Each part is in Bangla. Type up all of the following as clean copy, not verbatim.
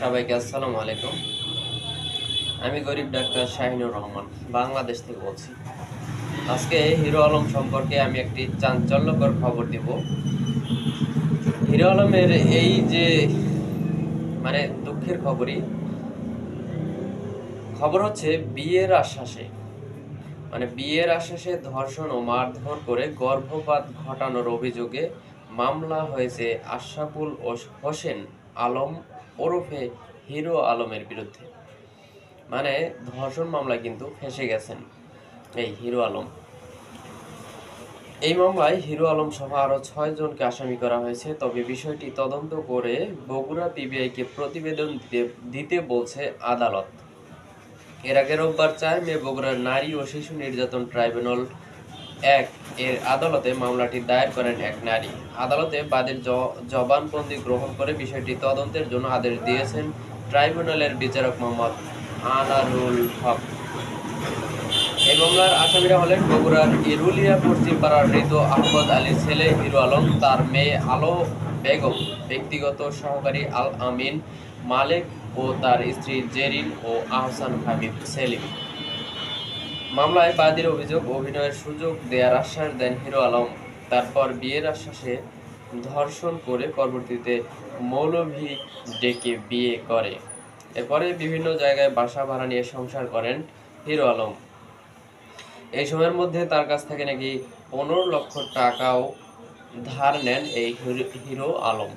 সবাইকে আসসালামু আলাইকুম। আমি গরিব ডাক্তার শাহিনুর রহমান, বাংলাদেশ থেকে বলছি। আজকে হিরো আলম সম্পর্কে আমি একটি চাঞ্চল্যকর খবর দিব। হিরো আলমের এই যে দুঃখের খবর হচ্ছে বিয়ের আশ্বাসে ধর্ষণ ও মারধর করে গর্ভপাত ঘটানোর অভিযোগে মামলা হয়েছে আশরাফুল হোসেন আলম ওরফে হিরো আলমের বিরুদ্ধে। ধর্ষণ মামলায় কিন্তু ফেঁসে গেছেন এই হিরো আলম। এই মামলায় হিরো আলম সহ আরও 6 জনকে আসামি করা হয়েছে। তবে বিষয়টি তদন্ত করে বগুড়া পিবিআইকে প্রতিবেদন দিতে বলছে আদালত। এর আগে রোববার 4 মে বগুড়ার নারী ও শিশু নির্যাতন ট্রাইব্যুনাল 1 এর আদালতে মামলাটি দায়ের করেন এক নারী। আদালতে বাদীর জবানবন্দি গ্রহণ করে বিষয়টি তদন্তের জন্য আদেশ দিয়েছেন ট্রাইব্যুনালের বিচারক মোহাম্মদ আনারুল হক। এই মামলার আসামিরা হলেন বগুড়ার ইরুলিয়া পশ্চিমপাড়ার মৃত আহমদ আলীর ছেলে হিরো আলম, তার মেয়ে আলো বেগম, ব্যক্তিগত সহকারী আল আমিন মালেক ও তার স্ত্রী জেরিন ও আহসান হাবিব সেলিম। মামলায় বাদীর অভিযোগ, অভিনয়ের সুযোগ দেওয়ার আশ্বাস দেন হিরো আলম, তারপর বিয়ের আশ্বাসে ধর্ষণ করে পরবর্তীতে মৌলভী ডেকে বিয়ে করে। এরপরে বিভিন্ন জায়গায় বাসা ভাড়া নিয়ে সংসার করেন হিরো আলম। এই সময়ের মধ্যে তার কাছ থেকে নাকি 15 লক্ষ টাকাও ধার নেন এই হিরো আলম।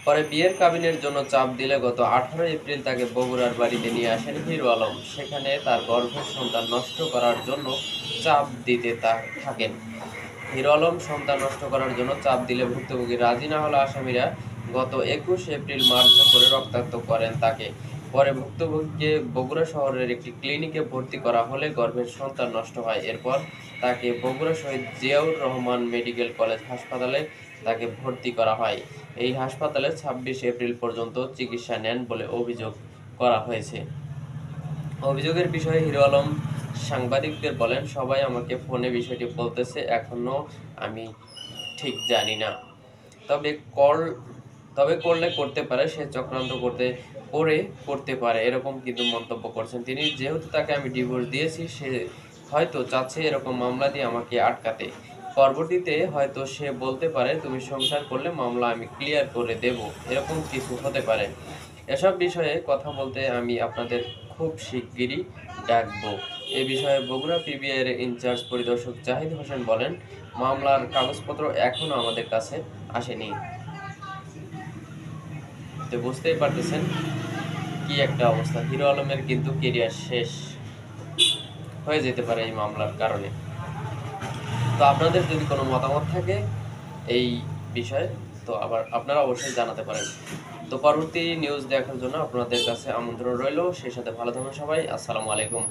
পরে বিয়ের কাবিনের জন্য চাপ দিলে গত 18 এপ্রিল তাকে বগুড়ার বাড়িতে নিয়ে আসেন হিরো আলম। সেখানে তার গর্ভের সন্তান নষ্ট করার জন্য চাপ দিতে থাকেন। হিরো আলম সন্তান নষ্ট করার জন্য চাপ দিলে ভুক্তভোগী রাজি না হলে আসামিরা গত 21 এপ্রিল মারধর করে রক্তাক্ত করেন তাকে। পরে ভুক্তভোগীকে বগুড়া শহরের একটি ক্লিনিকে ভর্তি করা হলে গর্ভের সন্তান নষ্ট হয়। এরপর তাকে বগুড়া শহীদ জিয়াউর রহমান মেডিকেল কলেজ হাসপাতালে তাকে ভর্তি করা হয়। এই হাসপাতালে 26 এপ্রিল পর্যন্ত চিকিৎসা নেন বলে অভিযোগ করা হয়েছে। অভিযোগের বিষয়ে হিরো আলম সাংবাদিকদের বলেন, সবাই আমাকে ফোনে বিষয়টি বলতেছে, এখনো আমি ঠিক জানি না। তবে করলে করতে পারে, সে চক্রান্ত করতে পারে, এরকম কিন্তু মন্তব্য করছেন তিনি। যেহেতু তাকে আমি ডিভোর্স দিয়েছি, সে হয়তো চাচ্ছে এরকম মামলা দিয়ে আমাকে আটকাতে। পরবর্তীতে হয়তো সে বলতে পারে, তুমি সংসার করলে মামলা আমি ক্লিয়ার করে দেব, এরকম কিছু হতে পারে। এসব বিষয়ে কথা বলতে আমি আপনাদের খুব শিগগিরই ডাকবো। এ বিষয়ে বগুড়া পিবিআই এর ইনচার্জ পরিদর্শক জাহিদ হোসেন বলেন, মামলার কাগজপত্র এখনো আমাদের কাছে আসেনি। তো বুঝতেই পারতেছেন কি একটা অবস্থা। হিরো আলমের কিন্তু কেরিয়ার শেষ হয়ে যেতে পারে এই মামলার কারণে। তো আপনাদের যদি কোনো মতামত থাকে এই বিষয়ে, তো আবার আপনারা অবশ্যই জানাতে পারেন। তো পরবর্তী নিউজ দেখার জন্য আপনাদের কাছে আমন্ত্রণ রইল। সেই সাথে ভালো থাকুন সবাই। আসসালামু আলাইকুম।